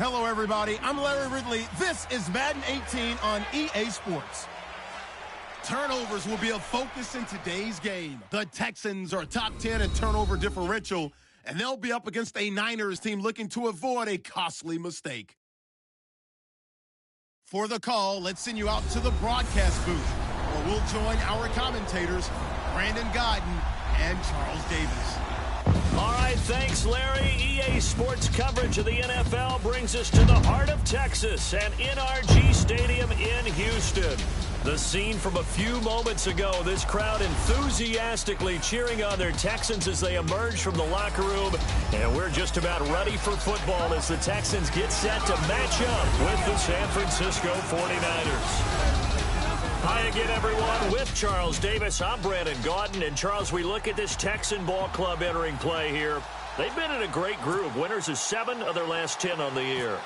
Hello, everybody. I'm Larry Ridley. This is Madden 18 on EA Sports. Turnovers will be a focus in today's game. The Texans are top 10 in turnover differential, and they'll be up against a Niners team looking to avoid a costly mistake. For the call, let's send you out to the broadcast booth, where we'll join our commentators, Brandon Godden and Charles Davis. All right, thanks, Larry. EA Sports coverage of the NFL brings us to the heart of Texas and NRG Stadium in Houston. The scene from a few moments ago, this crowd enthusiastically cheering on their Texans as they emerge from the locker room. And we're just about ready for football as the Texans get set to match up with the San Francisco 49ers. Hi again, everyone. With Charles Davis, I'm Brandon Gaudin. And, Charles, we look at this Texan ball club entering play here. They've been in a great group. Winners of 7 of their last 10 on the year.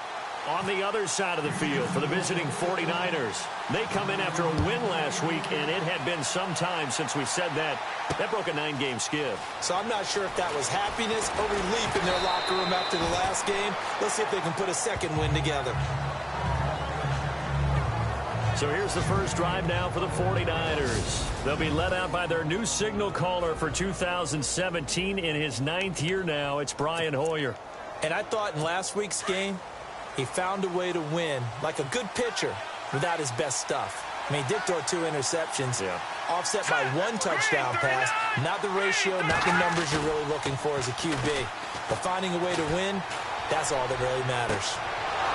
On the other side of the field for the visiting 49ers, they come in after a win last week, and it had been some time since we said that. That broke a 9-game skid. So I'm not sure if that was happiness or relief in their locker room after the last game. Let's see if they can put a second win together. So here's the first drive now for the 49ers. They'll be led out by their new signal caller for 2017 in his 9th year now. It's Brian Hoyer. And I thought in last week's game, he found a way to win like a good pitcher without his best stuff. I mean, he did throw 2 interceptions, offset by 1 touchdown pass. Not the ratio, not the numbers you're really looking for as a QB. But finding a way to win, that's all that really matters.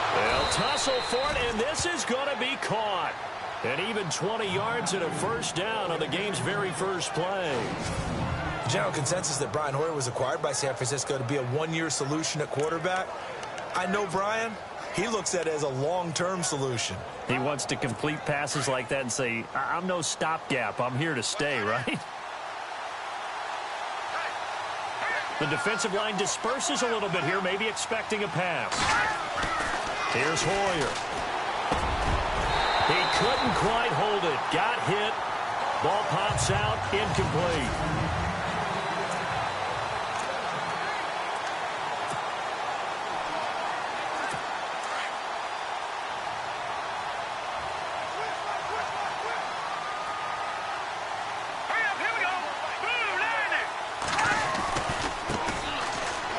They'll tussle for it, and this is going to be caught. And even 20 yards and a first down on the game's very first play. General consensus that Brian Hoyer was acquired by San Francisco to be a 1-year solution at quarterback. I know Brian. He looks at it as a long-term solution. He wants to complete passes like that and say, I'm no stopgap. I'm here to stay, right? The defensive line disperses a little bit here, maybe expecting a pass. Here's Hoyer. He couldn't quite hold it. Got hit. Ball pops out. Incomplete.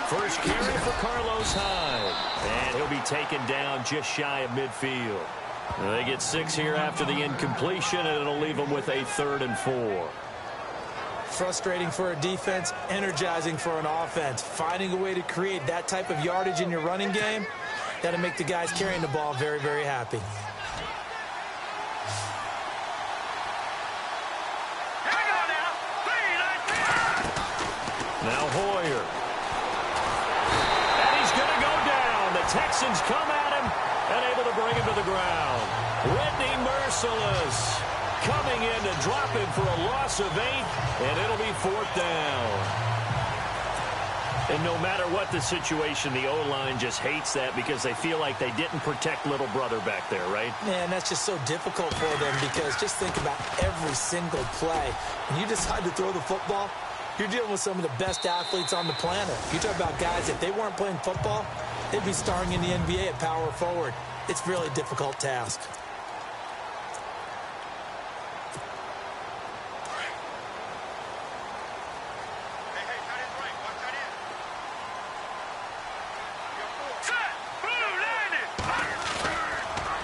First carry for Carlos Hyde. And he'll be taken down just shy of midfield. They get 6 here after the incompletion, and it'll leave them with a 3rd and 4. Frustrating for a defense, energizing for an offense. Finding a way to create that type of yardage in your running game, that'll make the guys carrying the ball very, very happy. Now Hoyer. And he's going to go down. The Texans come at him and able to bring him to the ground. Whitney Merciless coming in to drop him for a loss of 8, and it'll be 4th down. And no matter what the situation, the O-line just hates that because they feel like they didn't protect little brother back there, right? Man, that's just so difficult for them because just think about every single play. When you decide to throw the football, you're dealing with some of the best athletes on the planet. You talk about guys, if they weren't playing football, they'd be starring in the NBA at power forward. It's a really difficult task.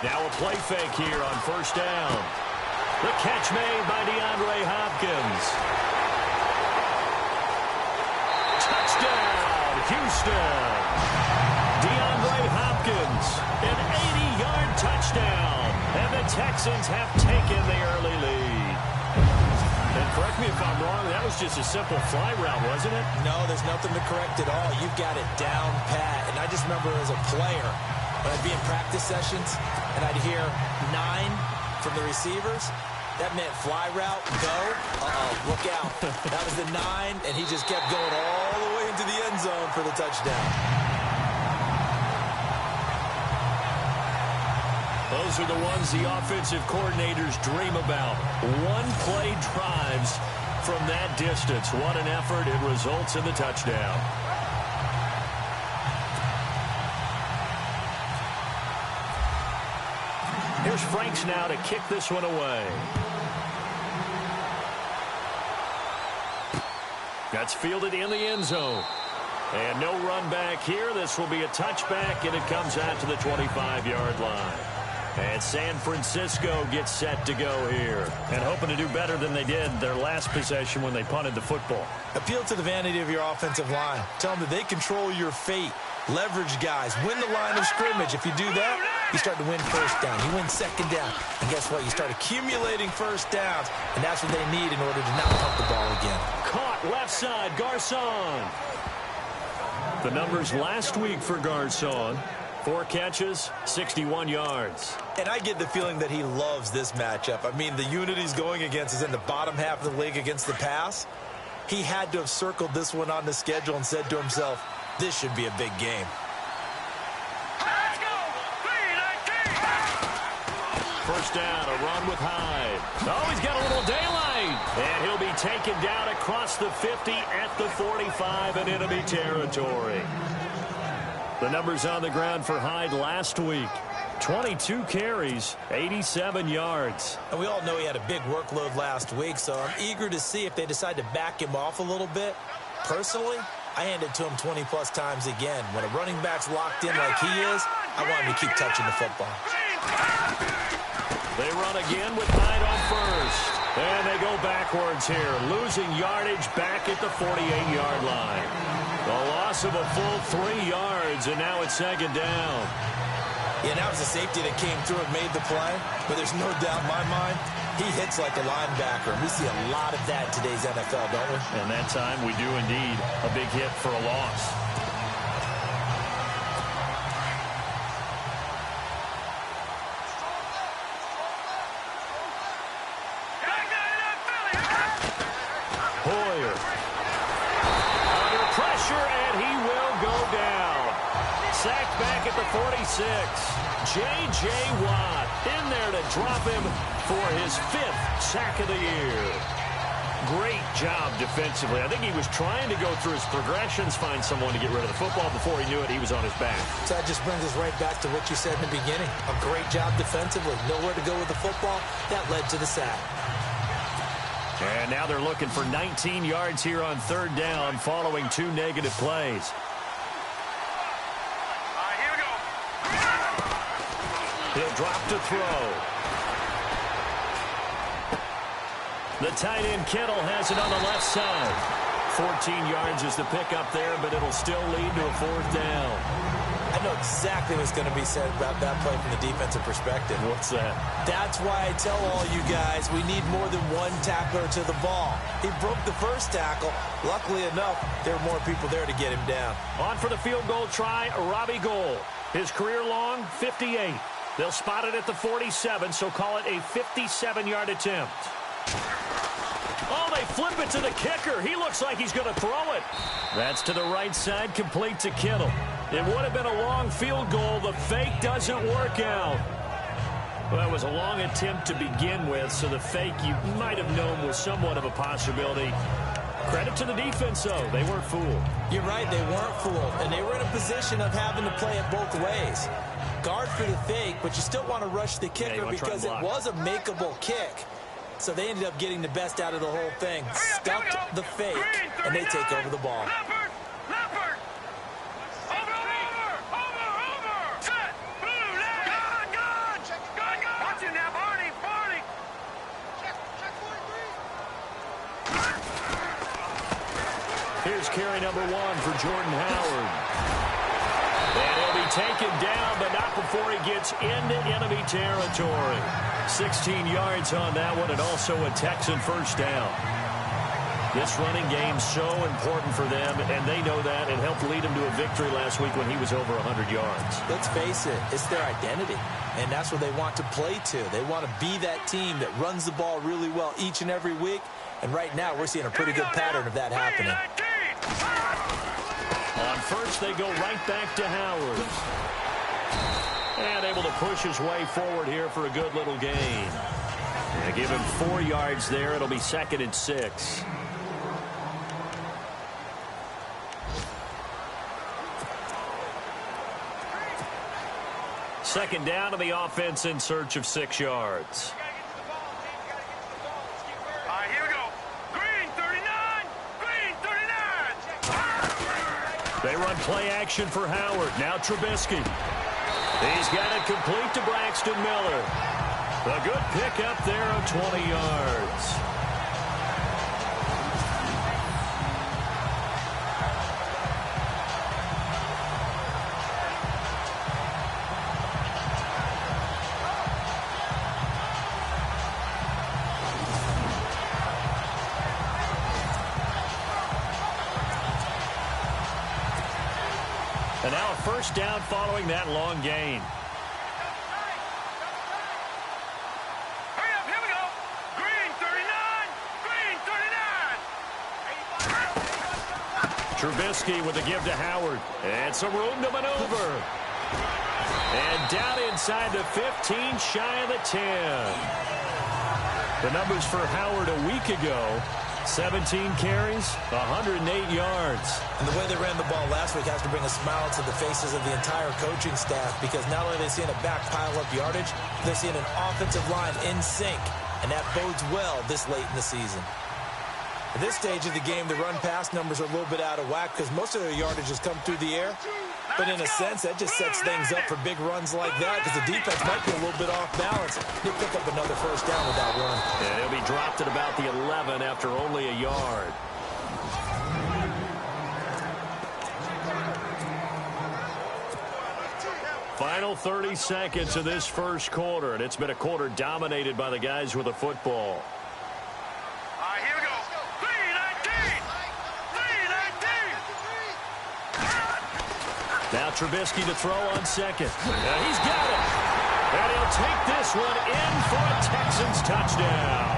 Now a play fake here on 1st down. The catch made by DeAndre Hopkins. Touchdown, Houston. DeAndre Hopkins, an 80-yard touchdown. And the Texans have taken the early lead. And correct me if I'm wrong, that was just a simple fly route, wasn't it? No, there's nothing to correct at all. You've got it down pat. And I just remember as a player, when I'd be in practice sessions and I'd hear 9 from the receivers, that meant fly route, go, look out. That was the 9, and he just kept going all the way into the end zone for the touchdown. Those are the ones the offensive coordinators dream about. One-play drives from that distance. What an effort. It results in the touchdown. Here's Franks now to kick this one away. That's fielded in the end zone. And no run back here. This will be a touchback, and it comes out to the 25-yard line. And San Francisco gets set to go here. And hoping to do better than they did their last possession when they punted the football. Appeal to the vanity of your offensive line. Tell them that they control your fate. Leverage guys. Win the line of scrimmage. If you do that, you start to win first down. You win second down. And guess what? You start accumulating first downs. And that's what they need in order to not pump the ball again. Caught left side, Garcon. The numbers last week for Garcon. 4 catches, 61 yards. And I get the feeling that he loves this matchup. I mean, the unit he's going against is in the bottom half of the league against the pass. He had to have circled this one on the schedule and said to himself, this should be a big game. Let's go. First down, a run with Hyde. Oh, he's got a little daylight. And he'll be taken down across the 50 at the 45 in enemy territory. The numbers on the ground for Hyde last week. 22 carries, 87 yards. And we all know he had a big workload last week, so I'm eager to see if they decide to back him off a little bit. Personally, I hand it to him 20-plus times again. When a running back's locked in like he is, I want him to keep touching the football. They run again with Hyde on first. And they go backwards here, losing yardage back at the 48-yard line. The loss of a full 3 yards, and now it's second down. Yeah, that was a safety that came through and made the play, but there's no doubt in my mind, he hits like a linebacker. We see a lot of that in today's NFL, don't we? And that time we do indeed. A big hit for a loss. Hoyer. Under pressure, and he will go down. Sacked back at the 46. J.J. Watt in there to drop him for his 5th sack of the year. Great job defensively. I think he was trying to go through his progressions, find someone to get rid of the football. Before he knew it, he was on his back. So that just brings us right back to what you said in the beginning. A great job defensively. Nowhere to go with the football. That led to the sack. And now they're looking for 19 yards here on third down following 2 negative plays. He'll drop to throw. The tight end Kittle has it on the left side. 14 yards is the pickup there, but it'll still lead to a 4th down. I know exactly what's going to be said about that play from the defensive perspective. What's that? That's why I tell all you guys we need more than one tackler to the ball. He broke the first tackle. Luckily enough, there were more people there to get him down. On for the field goal try, Robbie Gould. His career long, 58. They'll spot it at the 47, so call it a 57-yard attempt. Oh, they flip it to the kicker. He looks like he's going to throw it. That's to the right side, complete to Kittle. It would have been a long field goal. The fake doesn't work out. Well, that was a long attempt to begin with, so the fake you might have known was somewhat of a possibility. Credit to the defense, though. They weren't fooled. You're right, they weren't fooled. And they were in a position of having to play it both ways. Guard for the fake, but you still want to rush the kicker because it was a makeable kick. So they ended up getting the best out of the whole thing. Stuffed the fake, and they take over the ball. Here's carry number 1 for Jordan Howard. And he'll be taken down, but not before he gets into enemy territory. 16 yards on that one, and also a Texan first down. This running game's so important for them, and they know that. It helped lead them to a victory last week when he was over 100 yards. Let's face it, it's their identity, and that's what they want to play to. They want to be that team that runs the ball really well each and every week, and right now we're seeing a pretty good pattern of that happening. On first, they go right back to Howard. And able to push his way forward here for a good little gain. They give him 4 yards there. It'll be 2nd and 6. second down to the offense in search of 6 yards. All right, here we go. Green 39. Green 39. They run play action for Howard. Now Trubisky. He's got it complete to Braxton Miller. A good pickup there of 20 yards. And now a first down following that long gain. Hurry up, here we go. Green 39. Green 39. Trubisky with the give to Howard. And some room to maneuver. And down inside the 15, shy of the 10. The numbers for Howard a week ago: 17 carries, 108 yards. And the way they ran the ball last week has to bring a smile to the faces of the entire coaching staff, because not only are they seeing a back pile up yardage, they're seeing an offensive line in sync, and that bodes well this late in the season. At this stage of the game, the run-pass numbers are a little bit out of whack because most of their yardage has come through the air. But in a sense, that just sets things up for big runs like that, because the defense might be a little bit off balance. He'll pick up another first down with that run. And he'll be dropped at about the 11 after only a yard. Final 30 seconds of this first quarter, and it's been a quarter dominated by the guys with the football. All right, here we go. Green 19. Green 19. Now Trubisky to throw on second. And he's got it. And he'll take this one in for a Texans touchdown.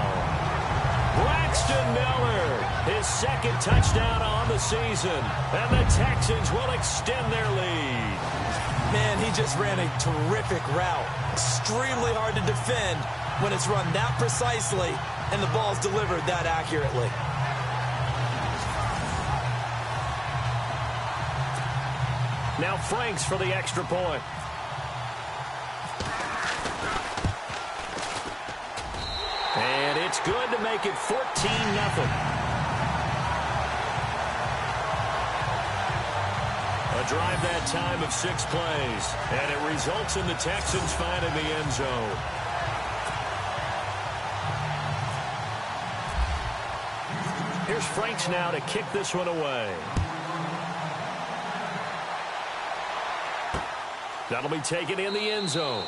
Braxton Miller, his second touchdown on the season. And the Texans will extend their lead. Man, he just ran a terrific route. Extremely hard to defend when it's run that precisely and the ball's delivered that accurately. Now Franks for the extra point. And it's good to make it 14-0. A drive that time of 6 plays, and it results in the Texans finding the end zone. Here's Franks now to kick this one away. That'll be taken in the end zone.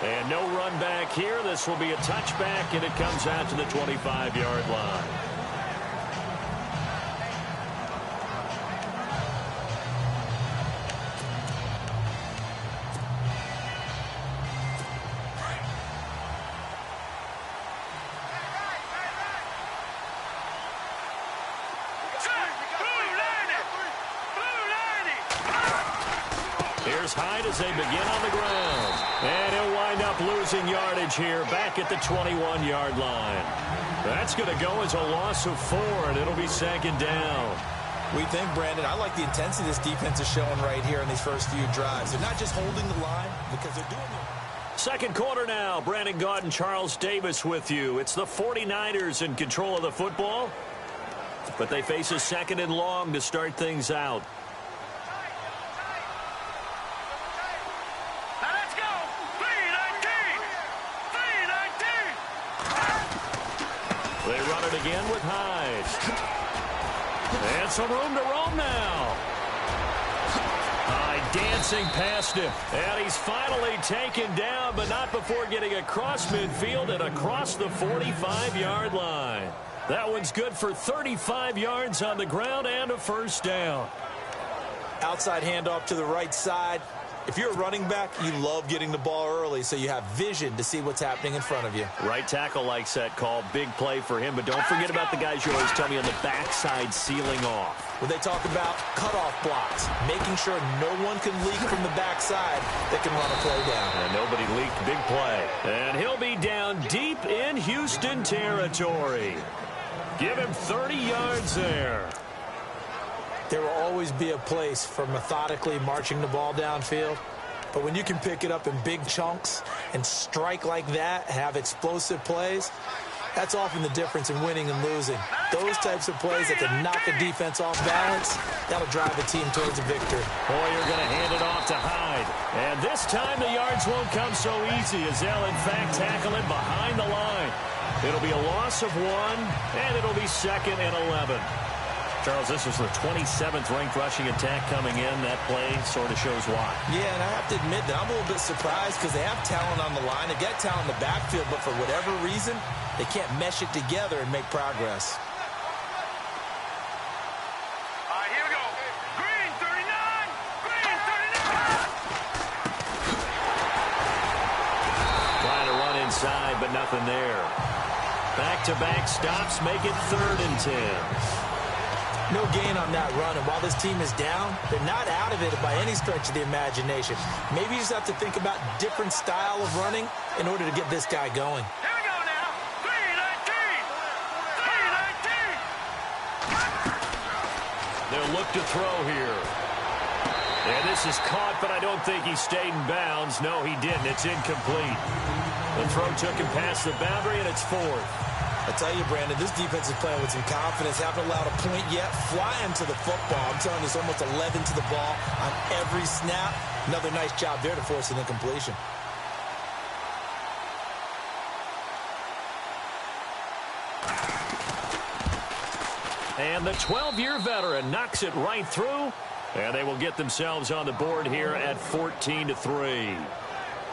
And no run back here. This will be a touchback, and it comes out to the 25-yard line. Here's Hyde as they begin on the ground. And he'll wind up losing yardage here back at the 21-yard line. That's going to go as a loss of 4, and it'll be second down. We think, Brandon, I like the intensity this defense is showing right here in these first few drives. They're not just holding the line because they're doing it. Second quarter now. Brandon Gaunt and Charles Davis with you. It's the 49ers in control of the football, but they face a second and long to start things out. They run it again with Hyde. And some room to roam now. Hyde dancing past him. And he's finally taken down, but not before getting across midfield and across the 45-yard line. That one's good for 35 yards on the ground and a first down. Outside handoff to the right side. If you're a running back, you love getting the ball early so you have vision to see what's happening in front of you. Right tackle likes that call. Big play for him, but don't forget about the guys you always tell me on the backside sealing off. When they talk about cutoff blocks, making sure no one can leak from the backside that can run a play down. And nobody leaked. Big play. And he'll be down deep in Houston territory. Give him 30 yards there. There will always be a place for methodically marching the ball downfield, But when you can pick it up in big chunks and strike like that, have explosive plays, that's often the difference in winning and losing. Those types of plays that can knock a defense off balance, that'll drive a team towards a victory. Boyer going to hand it off to Hyde. And this time the yards won't come so easy as they'll, in fact, tackle it behind the line. It'll be a loss of 1, and it'll be 2nd and 11. Charles, this was the 27th ranked rushing attack coming in. That play sort of shows why. Yeah, and I have to admit that I'm a little bit surprised because they have talent on the line. They got talent in the backfield, but for whatever reason, they can't mesh it together and make progress. Here we go. Green 39. Green 39. Trying to run inside, but nothing there. Back-to-back stops make it 3rd and 10. No gain on that run, and while this team is down, they're not out of it by any stretch of the imagination. Maybe you just have to think about different style of running in order to get this guy going. Here we go now. 3-19. 3-19. They'll look to throw here. And this is caught, but I don't think he stayed in bounds. No, he didn't. It's incomplete. The throw took him past the boundary, and it's 4th. I tell you, Brandon, this defense is playing with some confidence. Haven't allowed a point yet. Flying to the football. I'm telling you, it's almost 11 to the ball on every snap. Another nice job there to force an incompletion. And the 12-year veteran knocks it right through, and they will get themselves on the board here at 14-3.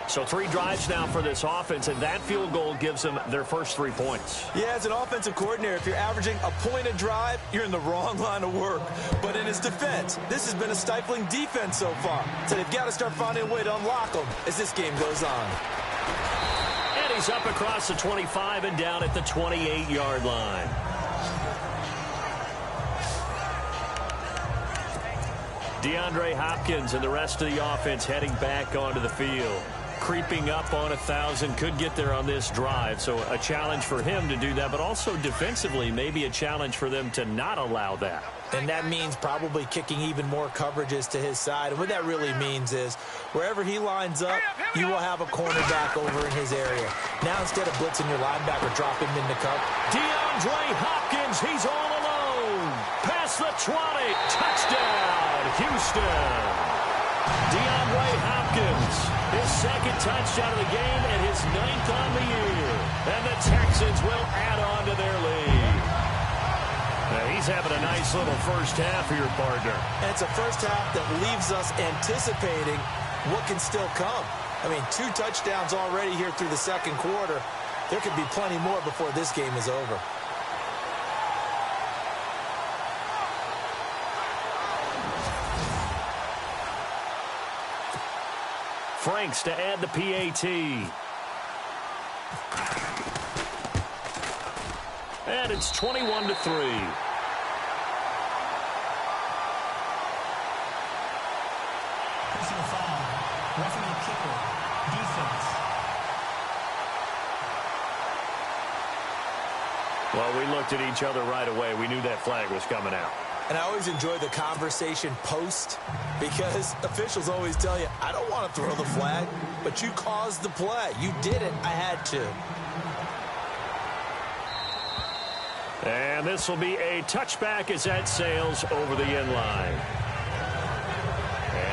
So 3 drives now for this offense, and that field goal gives them their first 3 points. Yeah, as an offensive coordinator, if you're averaging a point a drive, you're in the wrong line of work. But in his defense, this has been a stifling defense so far. So they've got to start finding a way to unlock them as this game goes on. And he's up across the 25 and down at the 28-yard line. DeAndre Hopkins and the rest of the offense heading back onto the field. Creeping up on 1,000, could get there on this drive. So a challenge for him to do that, but also defensively, maybe a challenge for them to not allow that. And that means probably kicking even more coverages to his side. And what that really means is wherever he lines up, you will have a cornerback over in his area. Now instead of blitzing your linebacker, drop him in the cover. DeAndre Hopkins, he's all alone. Past the 20, touchdown, Houston. DeAndre Hopkins, his 2nd touchdown of the game and his 9th on the year. And the Texans will add on to their lead. Now he's having a nice little first half here, partner. And it's a first half that leaves us anticipating what can still come. I mean, 2 touchdowns already here through the 2nd quarter. There could be plenty more before this game is over. Franks to add the PAT. And it's 21-3. Personal foul. Roughing the kicker. Defense. Well, we looked at each other right away. We knew that flag was coming out. And I always enjoy the conversation post because officials always tell you, I don't want to throw the flag, but you caused the play. You did it. I had to. And this will be a touchback as that sails over the end line.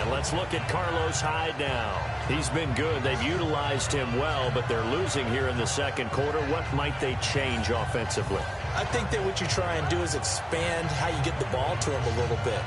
And let's look at Carlos Hyde now. He's been good. They've utilized him well, but they're losing here in the 2nd quarter. What might they change offensively? I think that what you try and do is expand how you get the ball to him a little bit.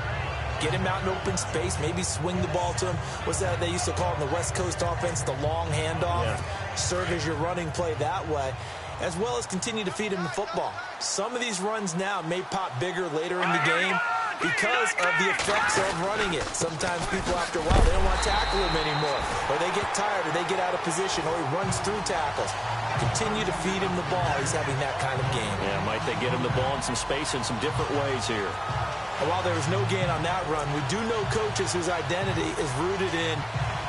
Get him out in open space, maybe swing the ball to him. What's that they used to call in the West Coast offense, the long handoff? Yeah. Serve as your running play that way, as well as continue to feed him the football. Some of these runs now may pop bigger later in the game because of the effects of running it. Sometimes people, after a while, they don't want to tackle him anymore, or they get tired, or they get out of position, or he runs through tackles. Continue to feed him the ball. He's having that kind of game. Yeah, might they get him the ball in some space in some different ways here. And while there was no gain on that run, we do know coaches whose identity is rooted in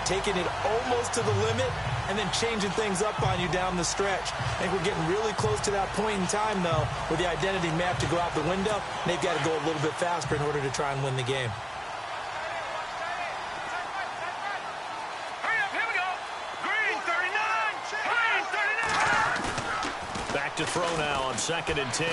taking it almost to the limit and then changing things up on you down the stretch. I think we're getting really close to that point in time, though, where the identity may have to go out the window. And they've got to go a little bit faster in order to try and win the game. back to throw now on 2nd and 10.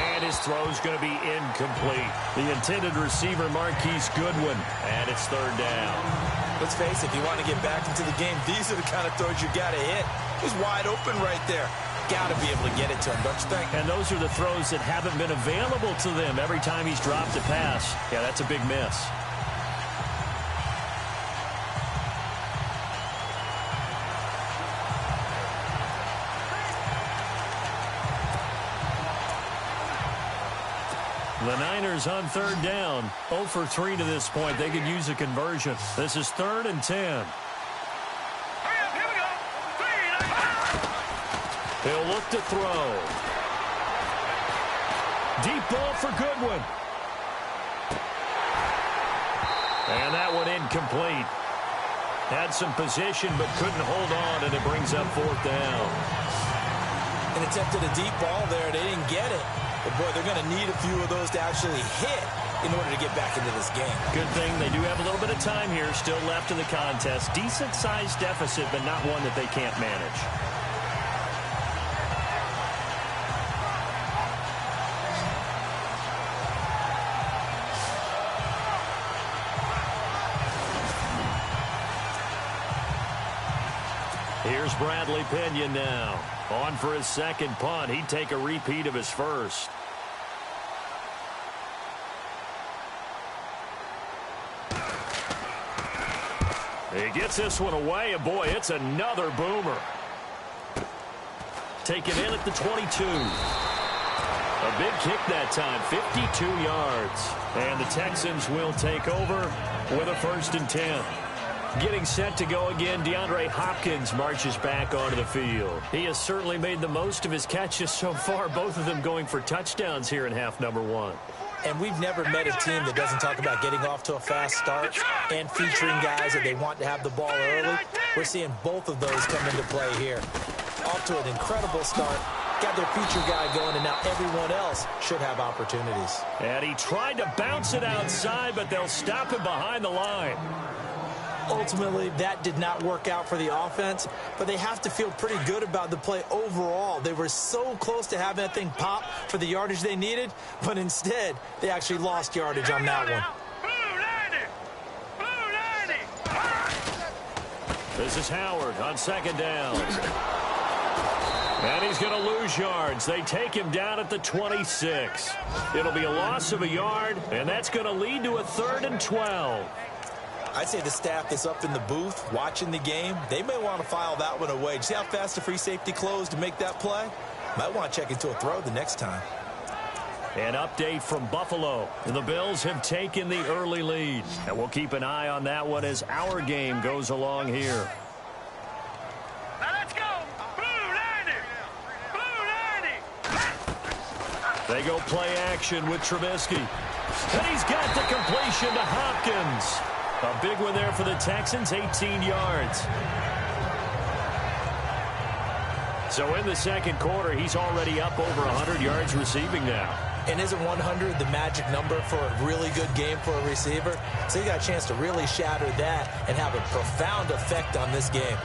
And his throw's going to be incomplete. The intended receiver, Marquise Goodwin, and it's 3rd down. Let's face it, if you want to get back into the game, these are the kind of throws you got to hit. He's wide open right there. Got to be able to get it to him, don't you think? And those are the throws that haven't been available to them every time he's dropped a pass. Yeah, that's a big miss. The Niners on 3rd down. 0 for 3 to this point. They could use a conversion. This is 3rd and 10. Here we go. He'll look to throw. Deep ball for Goodwin. And that one incomplete. Had some position but couldn't hold on, and it brings up 4th down. And attempted a deep ball there. They didn't get it. But, boy, they're going to need a few of those to actually hit in order to get back into this game. Good thing they do have a little bit of time here still left in the contest. Decent-sized deficit, but not one that they can't manage. Here's Bradley Pinion now. On for his 2nd punt. He'd take a repeat of his first. He gets this one away, and boy, it's another boomer. Taken in at the 22. A big kick that time, 52 yards. And the Texans will take over with a 1st and 10. Getting set to go again, DeAndre Hopkins marches back onto the field. He has certainly made the most of his catches so far, both of them going for touchdowns here in half number 1. And we've never met a team that doesn't talk about getting off to a fast start and featuring guys that they want to have the ball early. We're seeing both of those come into play here. Off to an incredible start. Got their feature guy going, and now everyone else should have opportunities. And he tried to bounce it outside, but they'll stop him behind the line. Ultimately, that did not work out for the offense, but they have to feel pretty good about the play overall. They were so close to having that thing pop for the yardage they needed, but instead, they actually lost yardage on that one. This is Howard on 2nd down. And he's going to lose yards. They take him down at the 26. It'll be a loss of a yard, and that's going to lead to a 3rd and 12. I'd say the staff that's up in the booth watching the game, they may want to file that one away. See how fast the free safety closed to make that play? Might want to check into a throw the next time. An update from Buffalo. The Bills have taken the early lead. And we'll keep an eye on that one as our game goes along here. Now let's go. Blue 90. They go play action with Trubisky. And he's got the completion to Hopkins. A big one there for the Texans, 18 yards. So in the 2nd quarter, he's already up over 100 yards receiving now. And isn't 100 the magic number for a really good game for a receiver? So you got a chance to really shatter that and have a profound effect on this game.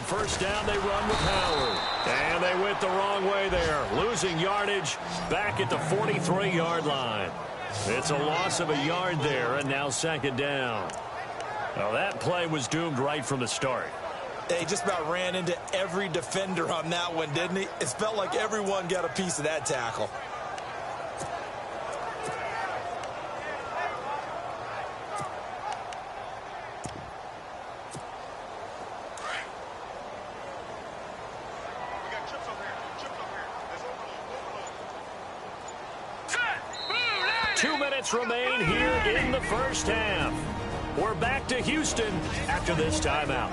First down, they run with Howard. And they went the wrong way there. Losing yardage back at the 43-yard line. It's a loss of a yard there, and now 2nd down. Now that play was doomed right from the start. They just about ran into every defender on that one, didn't he? It felt like everyone got a piece of that tackle. Remain here in the first half. We're back to Houston after this timeout.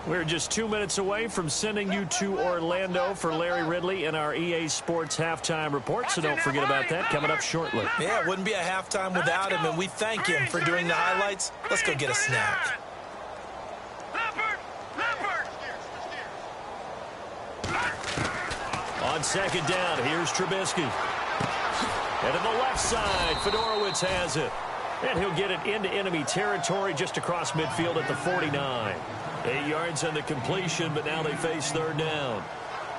We're just 2 minutes away from sending you to Orlando for Larry Ridley in our EA Sports Halftime Report, so don't forget about that coming up shortly. Yeah, it wouldn't be a halftime without him, and we thank him for doing the highlights. Let's go get a snack. Leopard! On second down, here's Trubisky. And to the left side, Fedorowicz has it. And he'll get it into enemy territory just across midfield at the 49. 8 yards on the completion, but now they face third down.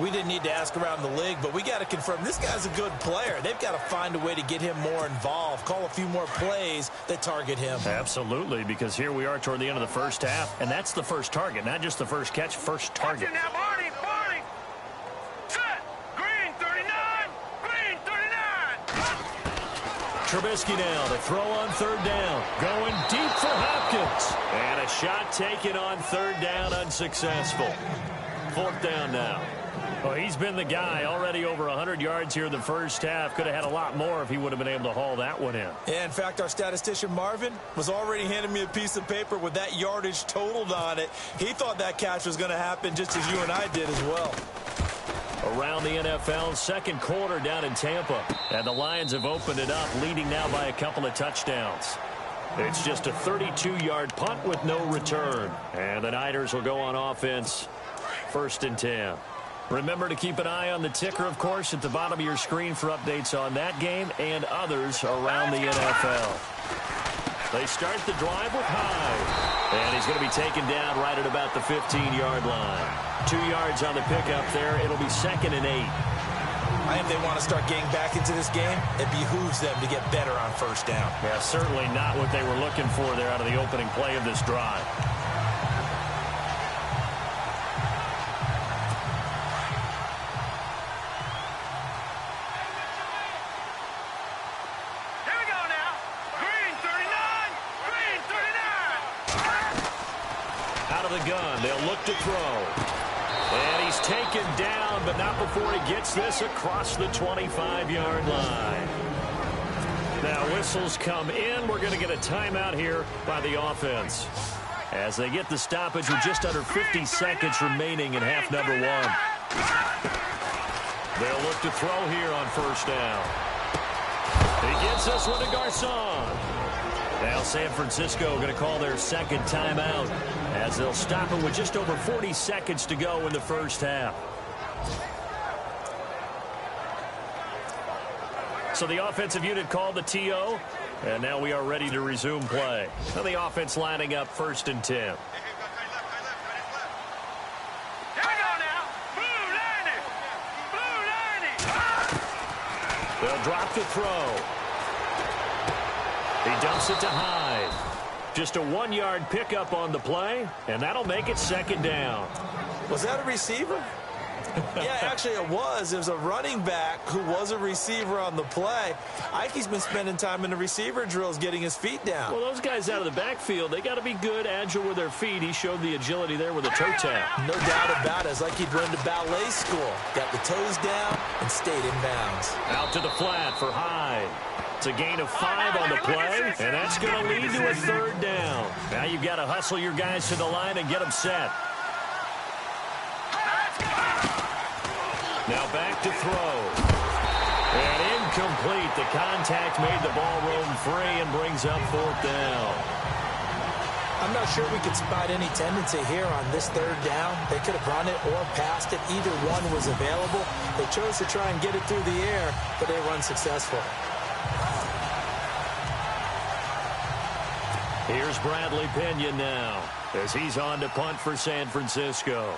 We didn't need to ask around the league, but we got to confirm this guy's a good player. They've got to find a way to get him more involved, call a few more plays that target him. Absolutely, because here we are toward the end of the first half, and that's the first target, not just the first catch, first target. Now, Barney, Barney. Set. Green 39. Green 39. Trubisky now to throw on third down. Going deep for Hopkins. And a shot taken on third down, unsuccessful. Fourth down now. Well, he's been the guy, already over 100 yards here in the first half. Could have had a lot more if he would have been able to haul that one in. Yeah, in fact, our statistician Marvin was already handing me a piece of paper with that yardage totaled on it. He thought that catch was going to happen just as you and I did as well. Around the NFL, second quarter down in Tampa. And the Lions have opened it up, leading now by a couple of touchdowns. It's just a 32-yard punt with no return. And the Niners will go on offense, 1st and 10. Remember to keep an eye on the ticker, of course, at the bottom of your screen for updates on that game and others around the NFL. They start the drive with Hyde. And he's going to be taken down right at about the 15-yard line. 2 yards on the pickup there. It'll be 2nd and 8. I think they want to start getting back into this game. It behooves them to get better on first down. Yeah, certainly not what they were looking for there out of the opening play of this drive. Gun. They'll look to throw. And he's taken down, but not before he gets this across the 25-yard line. Now whistles come in. We're going to get a timeout here by the offense as they get the stoppage with just under 50 seconds remaining in half number 1. They'll look to throw here on first down. He gets this one to Garcon. Now San Francisco going to call their second timeout as they'll stop it with just over 40 seconds to go in the first half. So the offensive unit called the TO, and now we are ready to resume play. Now the offense lining up 1st and 10. Here we go now. Blue 90. They'll drop the throw. He dumps it to Hyde. Just a 1-yard pickup on the play, and that'll make it 2nd down. Was that a receiver? Yeah, actually it was. It was a running back who was a receiver on the play. Ikey's been spending time in the receiver drills getting his feet down. Well, those guys out of the backfield, they got to be good, agile with their feet. He showed the agility there with a toe tap. No doubt about it. It's like he'd run to ballet school. Got the toes down and stayed in bounds. Out to the flat for Hyde. It's a gain of 5 on the play, and that's going to lead to a 3rd down. Now you've got to hustle your guys to the line and get them set. Now back to throw. And incomplete. The contact made the ball roam free and brings up 4th down. I'm not sure we could spot any tendency here on this 3rd down. They could have run it or passed it. Either one was available. They chose to try and get it through the air, but they were unsuccessful. Here's Bradley Pinion now as he's on to punt for San Francisco.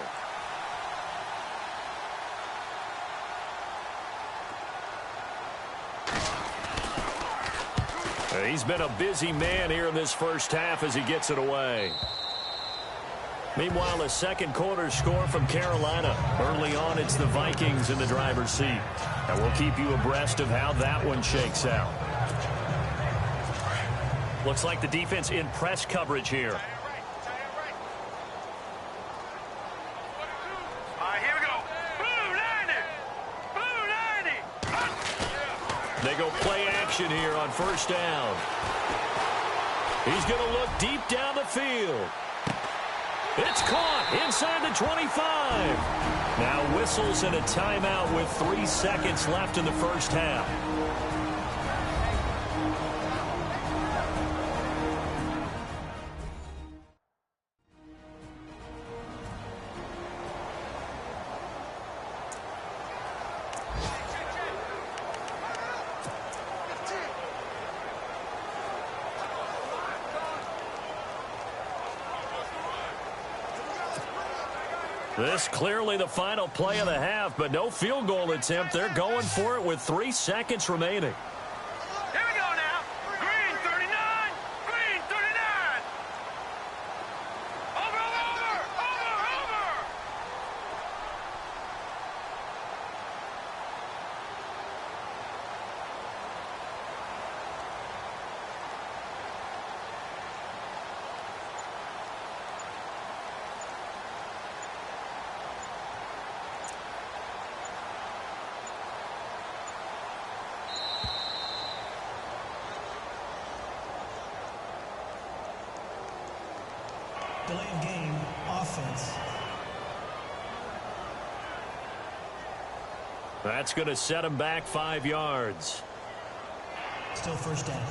He's been a busy man here in this first half as he gets it away. Meanwhile, a second quarter score from Carolina. Early on, it's the Vikings in the driver's seat. And we'll keep you abreast of how that one shakes out. Looks like the defense in press coverage here. Here we go. Blue 90. Blue 90. They go play action here on first down. He's going to look deep down the field. It's caught inside the 25. Now whistles and a timeout with 3 seconds left in the first half. This clearly the final play of the half, but no field goal attempt. They're going for it with 3 seconds remaining. Here we go now. Green 39. Green 39. Over, over, over, over. Delay of game, offense. That's going to set him back 5 yards. Still first down.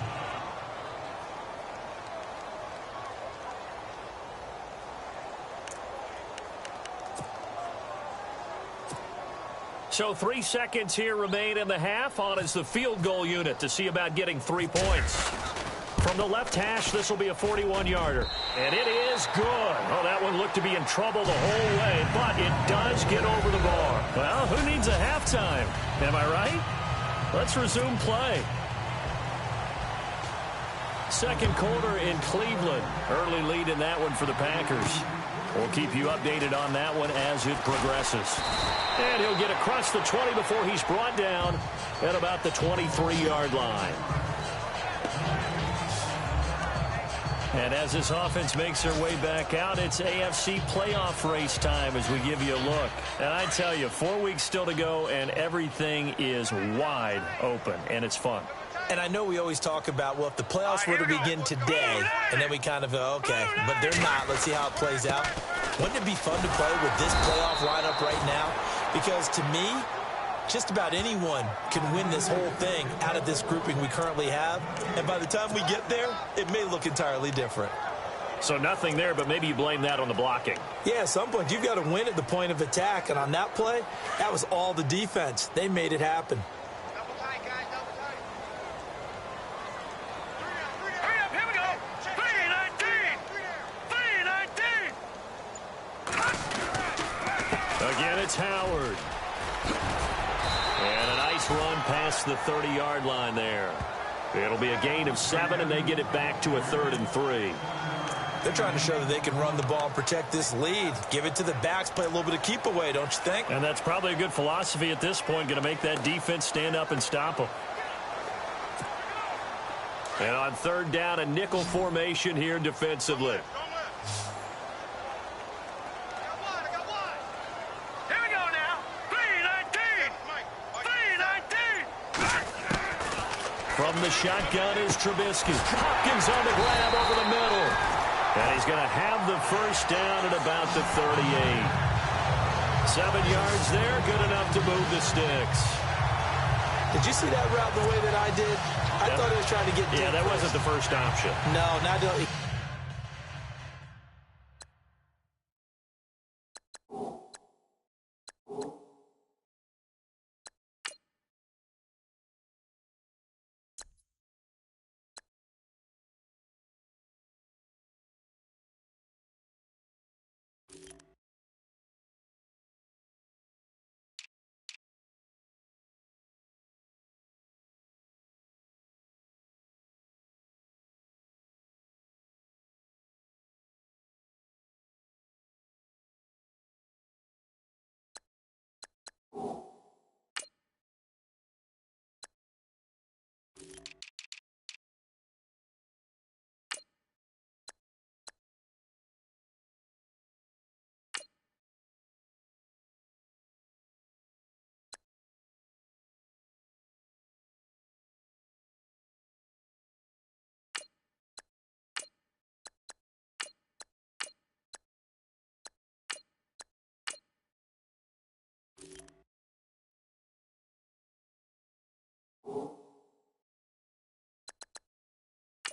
So 3 seconds here remain in the half. On is the field goal unit to see about getting 3 points. From the left hash, this will be a 41-yarder. And it is good. Oh, that one looked to be in trouble the whole way, but it does get over the bar. Well, who needs a halftime? Am I right? Let's resume play. Second quarter in Cleveland. Early lead in that one for the Packers. We'll keep you updated on that one as it progresses. And he'll get across the 20 before he's brought down at about the 23-yard line. And as this offense makes their way back out, it's AFC playoff race time as we give you a look. And I tell you, 4 weeks still to go, and everything is wide open, and it's fun. And I know we always talk about, well, if the playoffs were to begin today, and then we kind of go, okay, but they're not. Let's see how it plays out. Wouldn't it be fun to play with this playoff lineup right now? Because to me, just about anyone can win this whole thing out of this grouping we currently have. And by the time we get there, it may look entirely different. So nothing there, but maybe you blame that on the blocking. Yeah, at some point, you've got to win at the point of attack. And on that play, that was all the defense. They made it happen. Double tight, guys, double tight. Hurry up, here we go. 319. 319. Again, it's Howard. And a nice run past the 30-yard line there. It'll be a gain of 7, and they get it back to a 3rd and 3. They're trying to show that they can run the ball and protect this lead. Give it to the backs, play a little bit of keep away, don't you think? And that's probably a good philosophy at this point, going to make that defense stand up and stop them. And on 3rd down, a nickel formation here defensively. From the shotgun is Trubisky. Hopkins on the grab over the middle. And he's going to have the first down at about the 38. 7 yards there, good enough to move the sticks. Did you see that route the way that I did? I thought he was trying to get deep. Yeah, that wasn't the first option. No, not doing.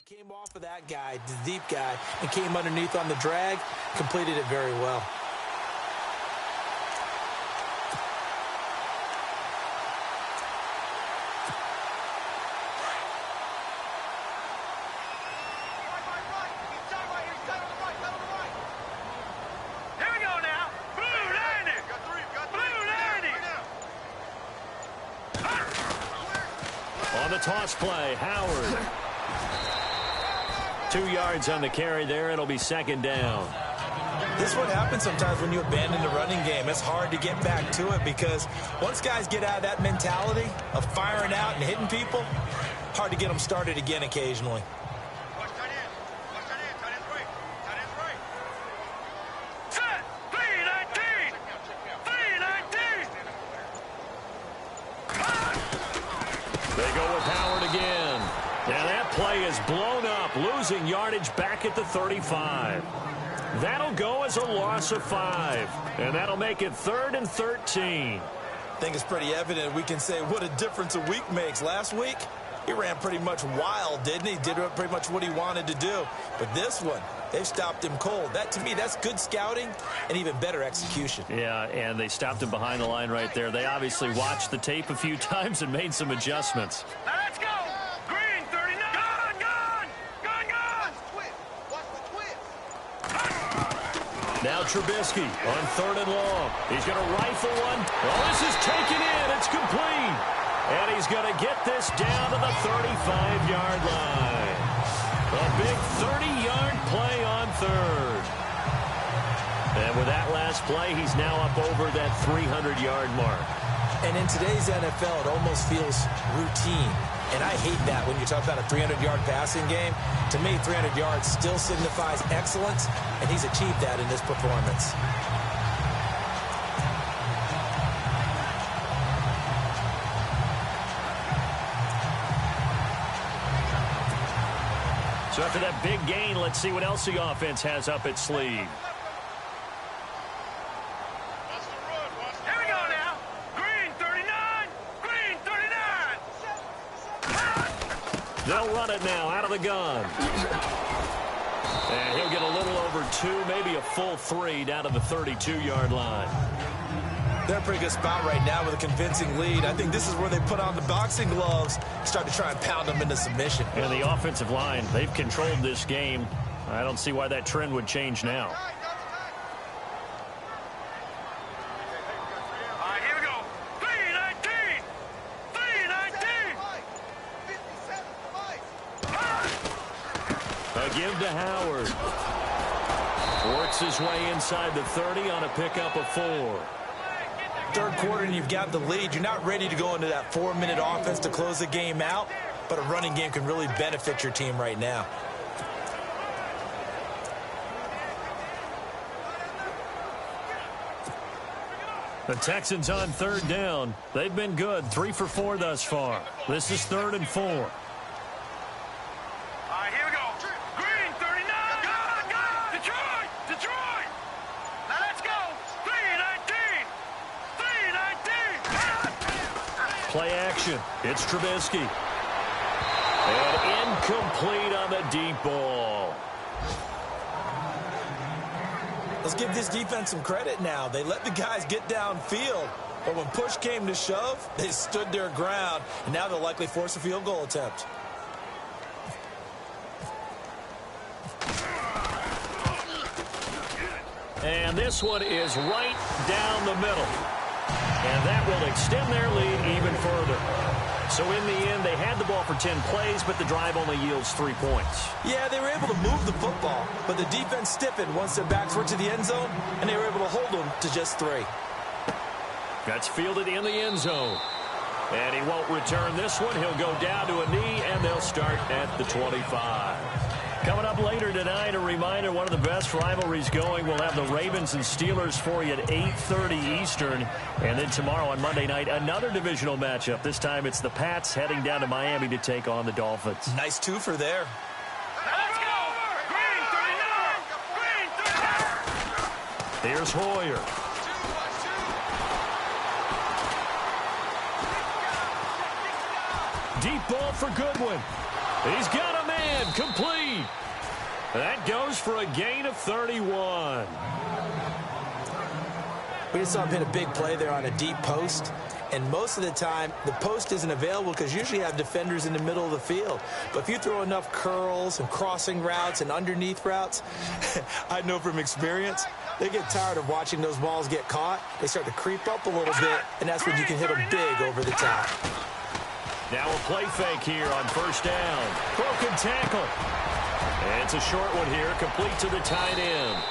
Came off of that guy, the deep guy, and came underneath on the drag, completed it very well. Here we go now. Blue On the toss play, Howard. 2 yards on the carry there. It'll be second down. This is what happens sometimes when you abandon the running game. It's hard to get back to it because once guys get out of that mentality of firing out and hitting people, hard to get them started again occasionally. They go with Howard again. Now that play is blown up, losing yardage back at the 35. That'll go as a loss of 5, and that'll make it 3rd and 13. I think it's pretty evident. We can say what a difference a week makes. Last week, he ran pretty much wild, didn't he? Did pretty much what he wanted to do. But this one, they've stopped him cold. That, to me, that's good scouting and even better execution. Yeah, and they stopped him behind the line right there. They obviously watched the tape a few times and made some adjustments. Let's go! Green, 39! Gone, gone! Gone, gone! Watch the twist! Now Trubisky on 3rd and long. He's going to rifle one. Oh, this is taken in. It's complete. And he's going to get this down to the 35-yard line. A big 30-yard play on 3rd. And with that last play, he's now up over that 300-yard mark. And in today's NFL, it almost feels routine. And I hate that when you talk about a 300-yard passing game. To me, 300 yards still signifies excellence, and he's achieved that in this performance. So after that big gain, let's see what else the offense has up its sleeve. Here we go now. Green, 39! Green, 39! They'll run it now out of the gun. And he'll get a little over 2, maybe a full 3 down to the 32-yard line. They're in a pretty good spot right now with a convincing lead. I think this is where they put on the boxing gloves, start to try and pound them into submission. And the offensive line, they've controlled this game. I don't see why that trend would change now. Here we go. 319! 319! A give to Howard. Works his way inside the 30 on a pickup of 4. Third quarter and you've got the lead. You're not ready to go into that 4-minute offense to close the game out, but a running game can really benefit your team right now. The Texans on 3rd down. They've been good, 3 for 4 thus far. This is 3rd and 4. Here we go. Green, 39! Gone, gone! Detroit! Detroit! Now let's go! 319! 319! Play action. It's Trubisky. And incomplete on the deep ball. Let's give this defense some credit now. They let the guys get downfield, but when push came to shove, they stood their ground, and now they'll likely force a field goal attempt. And this one is right down the middle. And that will extend their lead even further. So in the end, they had the ball for 10 plays, but the drive only yields 3 points. Yeah, they were able to move the football, but the defense stiffened once their backs were to the end zone, and they were able to hold them to just 3. That's fielded in the end zone. And he won't return this one. He'll go down to a knee, and they'll start at the 25. Coming up later tonight, a reminder, one of the best rivalries going. We'll have the Ravens and Steelers for you at 8:30 Eastern. And then tomorrow on Monday night, another divisional matchup. This time it's the Pats heading down to Miami to take on the Dolphins. Nice twofer there. Let's go! Green, 39! Green, 39! Here's Hoyer. Deep ball for Goodwin. He's got a man, complete. That goes for a gain of 31. We just saw him hit a big play there on a deep post, and most of the time, the post isn't available because usually you have defenders in the middle of the field. But if you throw enough curls and crossing routes and underneath routes, I know from experience, they get tired of watching those balls get caught. They start to creep up a little bit, and that's when you can hit them big over the top. Now a play fake here on first down. Broken tackle. And it's a short one here, complete to the tight end.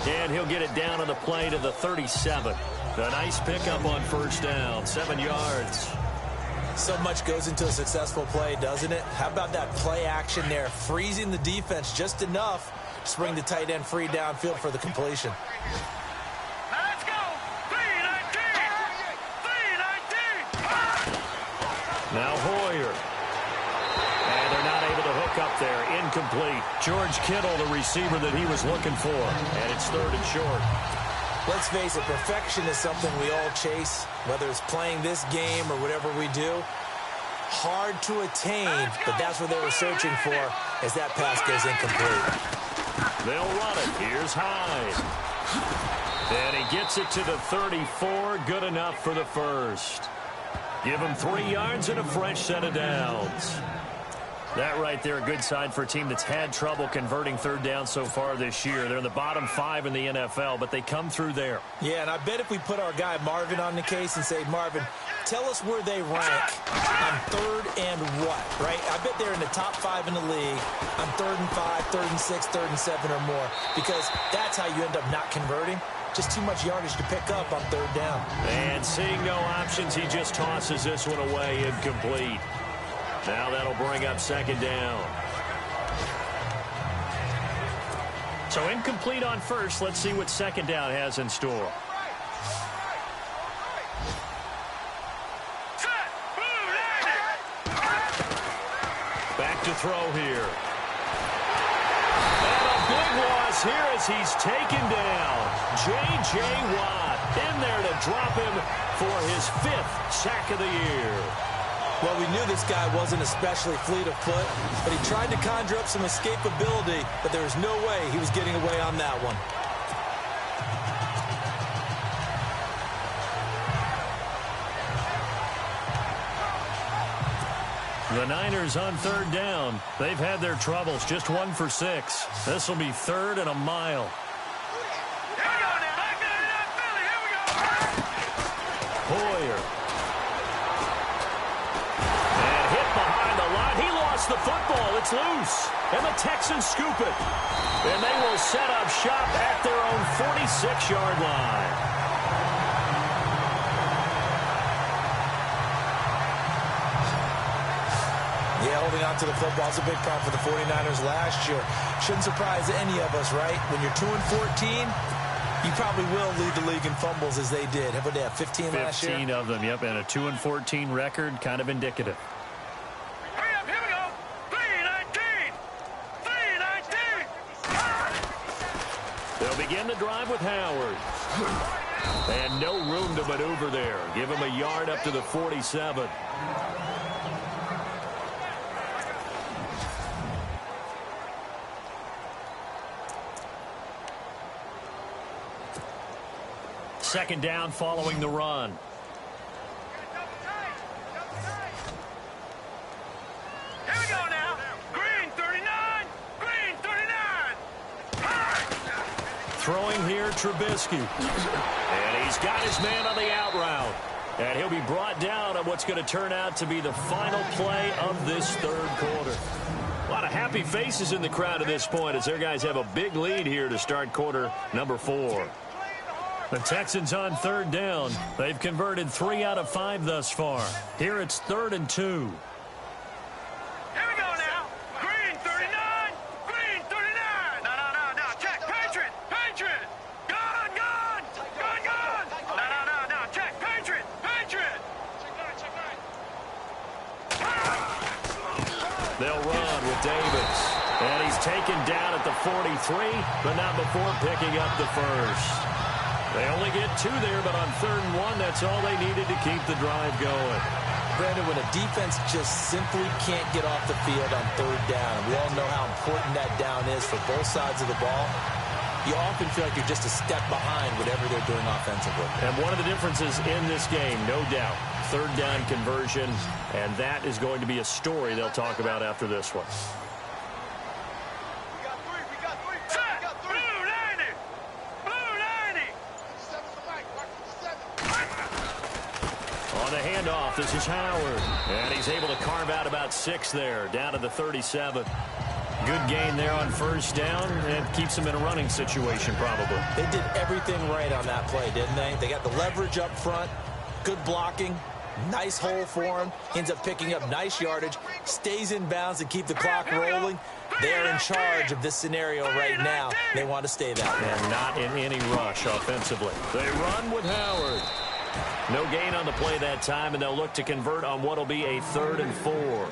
And he'll get it down on the play to the 37. A nice pickup on first down, 7 yards. So much goes into a successful play, doesn't it? How about that play action there, freezing the defense just enough to bring the tight end free downfield for the completion. Let's go. 3-19. Now Hoyer. And they're not able to hook up there. Incomplete. George Kittle, the receiver that he was looking for. And it's 3rd and short. Let's face it, perfection is something we all chase, whether it's playing this game or whatever we do. Hard to attain, but that's what they were searching for as that pass goes incomplete. They'll run it. Here's Hyde. And he gets it to the 34. Good enough for the first. Give him 3 yards and a fresh set of downs. That right there, a good sign for a team that's had trouble converting third down so far this year. They're in the bottom 5 in the NFL, but they come through there. Yeah, and I bet if we put our guy Marvin on the case and say, Marvin, tell us where they rank on 3rd and what, right? I bet they're in the top 5 in the league on 3rd and 5, 3rd and 6, 3rd and 7 or more, because that's how you end up not converting. Just too much yardage to pick up on 3rd down. And seeing no options, he just tosses this one away, incomplete. Now that'll bring up 2nd down. So incomplete on first. Let's see what 2nd down has in store. Back to throw here. And a big loss here as he's taken down. J.J. Watt in there to drop him for his 5th sack of the year. Well, we knew this guy wasn't especially fleet of foot, but he tried to conjure up some escapability, but there was no way he was getting away on that one. The Niners on 3rd down. They've had their troubles, just 1 for 6. This will be 3rd and a mile. Here we go now. Back there in that Philly. Here we go. Hoyer. And hit behind the line. He lost the football. It's loose. And the Texans scoop it. And they will set up shop at their own 46-yard line. Yeah, holding on to the football is a big problem for the 49ers last year. Shouldn't surprise any of us, right? When you're 2-14, you probably will lead the league in fumbles as they did. How about that, 15 last year? 15 of them, yep, and a 2-14 record, kind of indicative. Hurry up. Here we go. 3-19. 3-19. They'll begin the drive with Howard. And no room to maneuver there. Give him a yard up to the 47. Second down following the run. Here we go now. Green 39. Green 39. Throwing here, Trubisky. And he's got his man on the out route. And he'll be brought down on what's going to turn out to be the final play of this 3rd quarter. A lot of happy faces in the crowd at this point as their guys have a big lead here to start quarter number 4. The Texans on 3rd down. They've converted 3 out of 5 thus far. Here it's 3rd and 2. Here we go now. Green 39. Green 39. No. Check. Patriot. Gun. No. Check. Patriot. They'll run with Davis. And he's taken down at the 43, but not before picking up the first. They only get 2 there, but on 3rd and 1, that's all they needed to keep the drive going. Brandon, when a defense just simply can't get off the field on 3rd down, and we all know how important that down is for both sides of the ball, you often feel like you're just a step behind whatever they're doing offensively. And one of the differences in this game, no doubt, 3rd down conversion, and that is going to be a story they'll talk about after this one. On the handoff, This is Howard. And he's able to carve out about 6 there, down to the 37. Good gain there on first down, and keeps him in a running situation probably. They did everything right on that play, didn't they? They got the leverage up front, good blocking, nice hole for him, ends up picking up nice yardage, stays in bounds and keep the clock rolling. They're in charge of this scenario right now. They want to stay that way. And not in any rush offensively. They run with Howard. No gain on the play that time, and they'll look to convert on what will be a 3rd and 4.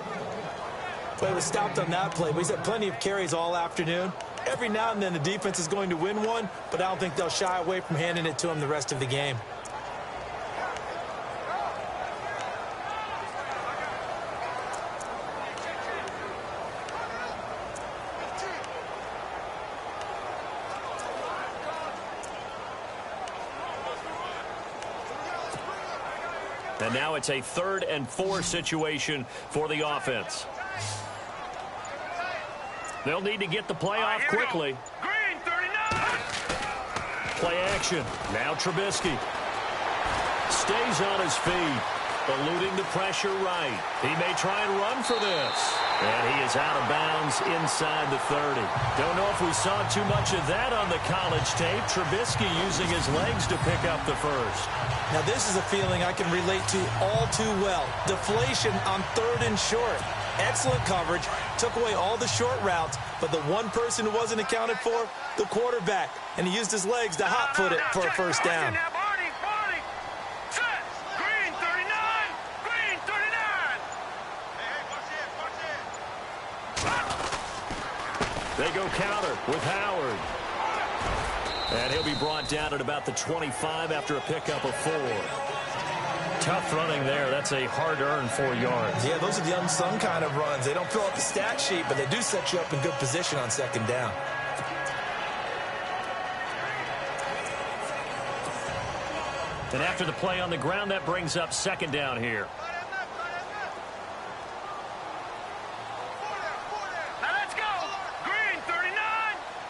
Play was stopped on that play, but he's had plenty of carries all afternoon. Every now and then the defense is going to win one, but I don't think they'll shy away from handing it to him the rest of the game. And now it's a 3rd and 4 situation for the offense. They'll need to get the play off quickly. Green 39. Play action. Now Trubisky stays on his feet, eluding the pressure right. He may try and run for this. And he is out of bounds inside the 30. Don't know if we saw too much of that on the college tape. Trubisky using his legs to pick up the first. Now this is a feeling I can relate to all too well. Deflation on 3rd and short. Excellent coverage, took away all the short routes, but the one person who wasn't accounted for, the quarterback, and he used his legs to hot-foot it for a first down. Green 39. Green 39. They go counter with Howard. And he'll be brought down at about the 25 after a pickup of 4. Tough running there. That's a hard-earned 4 yards. Yeah, those are the unsung kind of runs. They don't fill out the stat sheet, but they do set you up in good position on 2nd down. And after the play on the ground, that brings up 2nd down here. Now let's go. Green 39.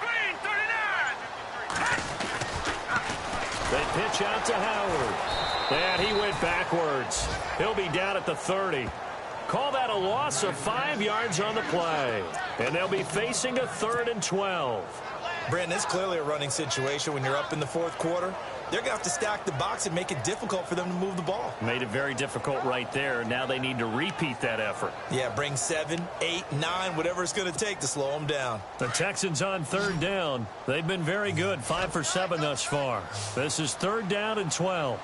Green 39. They pitch out to Howard. And he went backwards. He'll be down at the 30. Call that a loss of 5 yards on the play. And they'll be facing a 3rd and 12. Brandon, it's clearly a running situation when you're up in the 4th quarter. They're going to have to stack the box and make it difficult for them to move the ball. Made it very difficult right there. Now they need to repeat that effort. Yeah, bring 7, 8, 9, whatever it's going to take to slow them down. The Texans on 3rd down. They've been very good, 5 for 7 thus far. This is 3rd down and 12.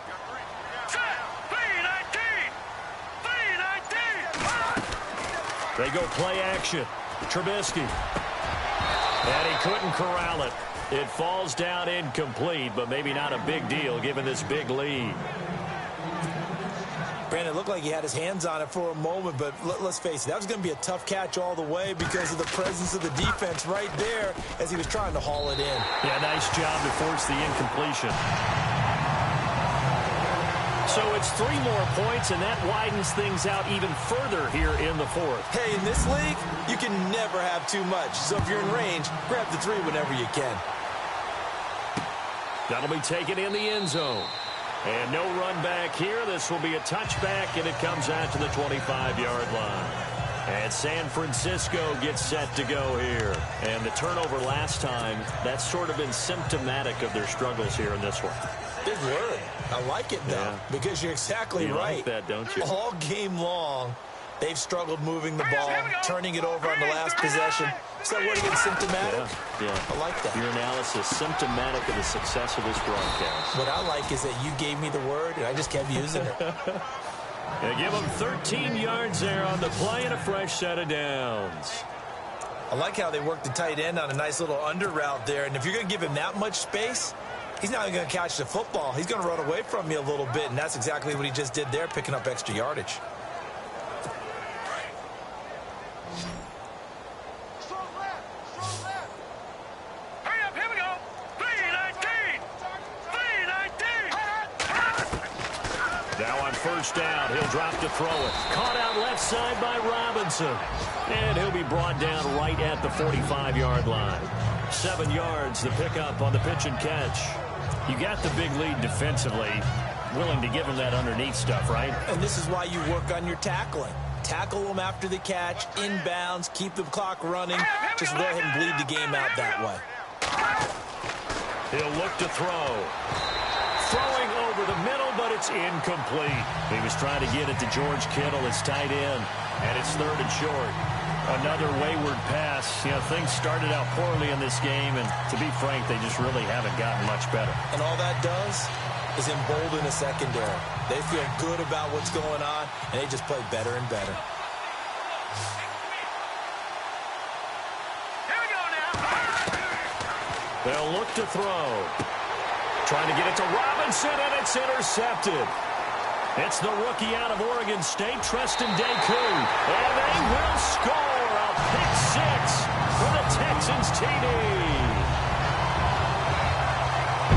They go play action. Trubisky. And he couldn't corral it. It falls down incomplete, but maybe not a big deal given this big lead. Brandon, it looked like he had his hands on it for a moment, but let's face it, that was going to be a tough catch all the way because of the presence of the defense right there as he was trying to haul it in. Yeah, nice job to force the incompletion. So it's 3 more points, and that widens things out even further here in the 4th. Hey, in this league, you can never have too much. So if you're in range, grab the 3 whenever you can. That'll be taken in the end zone. And no run back here. This will be a touchback, and it comes out to the 25-yard line. And San Francisco gets set to go here. And the turnover last time, that's sort of been symptomatic of their struggles here in this one. Big word. I like it, though, because you're exactly right. You like that, don't you? All game long, they've struggled moving the ball, turning it over on the last possession. Is that word again, symptomatic? Yeah. I like that. Your analysis, symptomatic of the success of this broadcast. What I like is that you gave me the word, and I just kept using it. They give them 13 yards there on the play and a fresh set of downs. I like how they work the tight end on a nice little under route there, and if you're going to give him that much space, he's not going to catch the football. He's going to run away from me a little bit, and that's exactly what he just did there, picking up extra yardage. Hurry up, here we go. 319. 319. Now on first down, he'll drop to throw it. Caught out left side by Robinson. And he'll be brought down right at the 45-yard line. 7 yards, the pickup on the pitch and catch. You got the big lead defensively. willing to give him that underneath stuff, right? And this is why you work on your tackling. Tackle them after the catch, inbounds, keep the clock running. Just go ahead and bleed the game out that way. He'll look to throw. Throwing over the middle, but it's incomplete. He was trying to get it to George Kittle, his tight end, and it's 3rd and short. Another wayward pass. You know, things started out poorly in this game, and to be frank, they just really haven't gotten much better. And all that does is embolden the secondary. They feel good about what's going on, and they just play better and better. Here we go now. They'll look to throw. Trying to get it to Robinson, and it's intercepted. It's the rookie out of Oregon State, Treston Deku. And they will score a pick 6 for the Texans TD.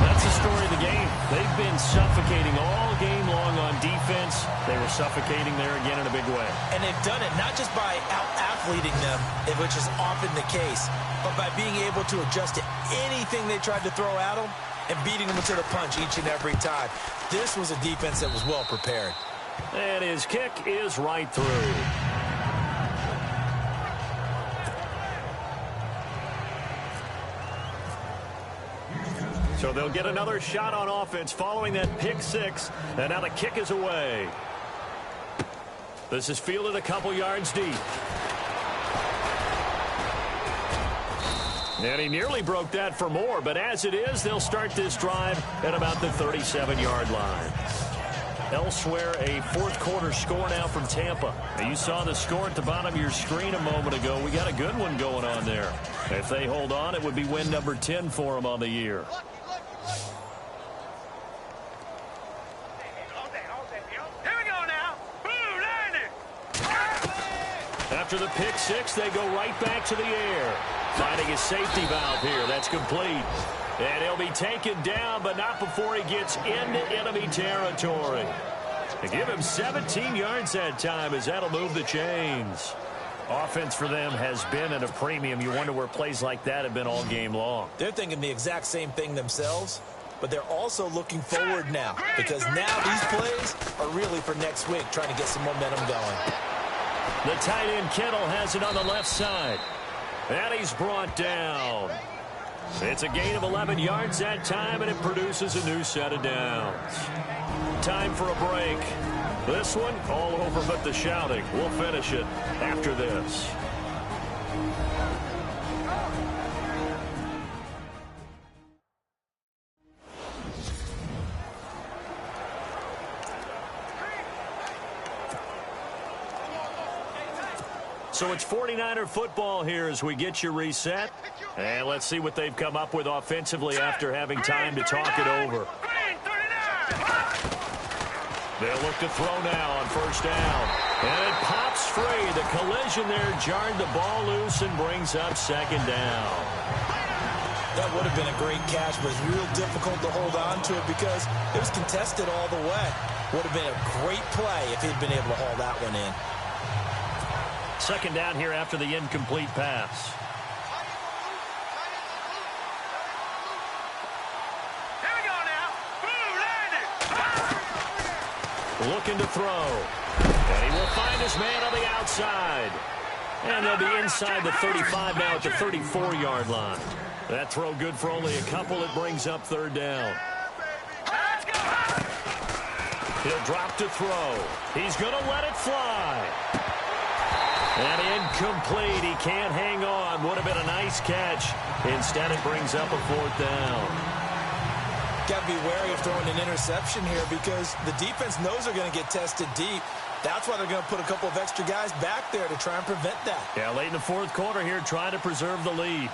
That's the story of the game. They've been suffocating all game long on defense. They were suffocating there again in a big way. And they've done it not just by out-athleting them, which is often the case, but by being able to adjust to anything they tried to throw at them and beating them to the punch each and every time. This was a defense that was well prepared. And his kick is right through. So they'll get another shot on offense following that pick 6. And now the kick is away. This is fielded a couple yards deep. And he nearly broke that for more, but as it is, they'll start this drive at about the 37-yard line. Elsewhere, a fourth-quarter score now from Tampa. Now, you saw the score at the bottom of your screen a moment ago. We got a good one going on there. If they hold on, it would be win number 10 for them on the year. Here we go now. Boom, landing. After the pick 6, they go right back to the air. Finding his safety valve here. That's complete. And he'll be taken down, but not before he gets into enemy territory. They give him 17 yards that time as that'll move the chains. Offense for them has been at a premium. You wonder where plays like that have been all game long. They're thinking the exact same thing themselves, but they're also looking forward now because now these plays are really for next week, trying to get some momentum going. The tight end Kittle has it on the left side. And he's brought down. It's a gain of 11 yards that time, and it produces a new set of downs. Time for a break. This one, all over but the shouting. We'll finish it after this. So it's 49er football here as we get you reset. And let's see what they've come up with offensively after having time to talk it over. They'll look to throw now on first down. And it pops free. The collision there jarred the ball loose and brings up second down. That would have been a great catch, but it's real difficult to hold on to it because it was contested all the way. Would have been a great play if he'd been able to haul that one in. Second down here after the incomplete pass. Here we go now. Boom, landing. Looking to throw. And he will find his man on the outside. And they'll be inside the 35 now at the 34-yard line. That throw good for only a couple. It brings up third down. Let's go. He'll drop to throw. He's going to let it fly. And incomplete. He can't hang on. Would have been a nice catch. Instead, it brings up a fourth down. Got to be wary of throwing an interception here because the defense knows they're going to get tested deep. That's why they're going to put a couple of extra guys back there to try and prevent that. Yeah, late in the fourth quarter here, trying to preserve the lead.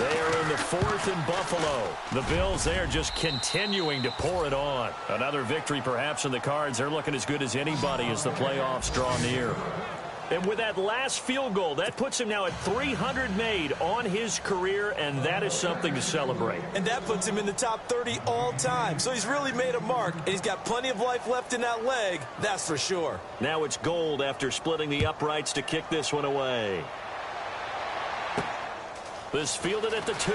They are in the fourth in Buffalo. The Bills, they are just continuing to pour it on. Another victory perhaps in the cards. They're looking as good as anybody as the playoffs draw near. And with that last field goal, that puts him now at 300 made on his career, and that is something to celebrate. And that puts him in the top 30 all time. So he's really made a mark, and he's got plenty of life left in that leg, that's for sure. Now it's gold after splitting the uprights to kick this one away. This fielded at the 2.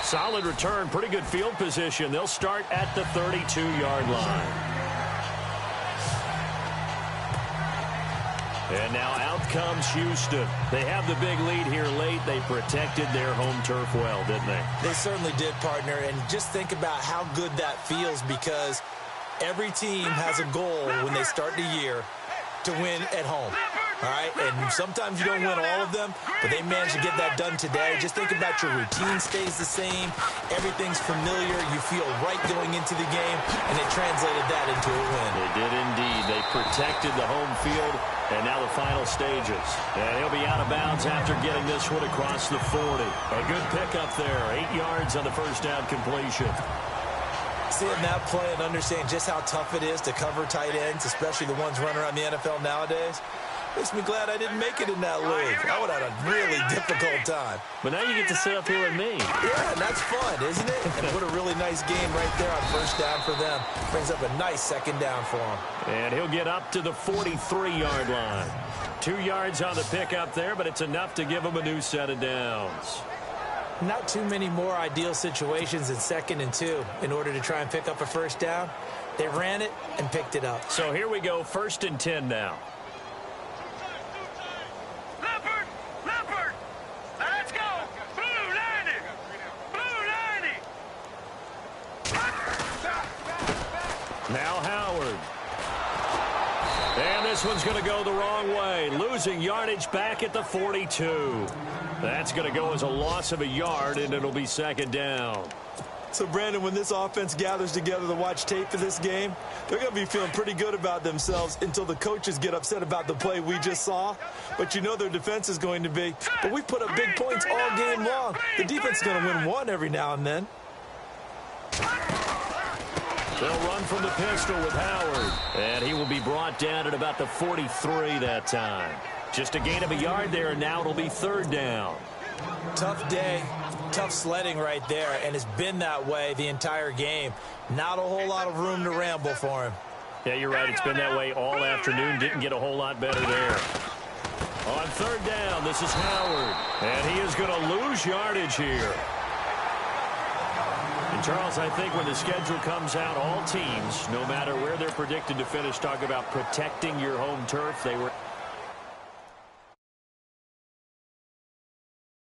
Solid return, pretty good field position. They'll start at the 32-yard line. And now out comes Houston. They have the big lead here late. They protected their home turf well, didn't they? They certainly did, partner. And just think about how good that feels, because every team has a goal when they start the year to win at home. All right, and sometimes you don't win all of them, but they managed to get that done today. Just think about your routine stays the same. Everything's familiar. You feel right going into the game, and they translated that into a win. They did indeed. They protected the home field, and now the final stages. And he'll be out of bounds after getting this one across the 40. A good pickup there, 8 yards on the first down completion. Seeing that play and understanding just how tough it is to cover tight ends, especially the ones running around the NFL nowadays, makes me glad I didn't make it in that league. I would have had a really difficult time. But now you get to sit up here with me. Yeah, and that's fun, isn't it? And what a really nice game right there on first down for them. Brings up a nice second down for them. And he'll get up to the 43-yard line. 2 yards on the pickup there, but it's enough to give him a new set of downs. Not too many more ideal situations than 2nd and 2 in order to try and pick up a first down. They ran it and picked it up. So here we go, 1st and 10 now. Leopard! Now let's go! Blue 90! Blue 90! Now Howard. And this one's going to go the wrong way. Losing yardage back at the 42. That's going to go as a loss of a yard, and it'll be 2nd down. So, Brandon, when this offense gathers together to watch tape for this game, they're going to be feeling pretty good about themselves until the coaches get upset about the play we just saw. But you know their defense is going to be. But we put up big points all game long. The defense is going to win one every now and then. They'll run from the pistol with Howard. And he will be brought down at about the 43 that time. Just a gain of a yard there, and now it'll be 3rd down. Tough day, tough sledding right there, and it's been that way the entire game. Not a whole lot of room to ramble for him. Yeah, you're right. It's been that way all afternoon. Didn't get a whole lot better there. On 3rd down, this is Howard. And he is going to lose yardage here. And, Charles, I think when the schedule comes out, all teams, no matter where they're predicted to finish, talk about protecting your home turf. They were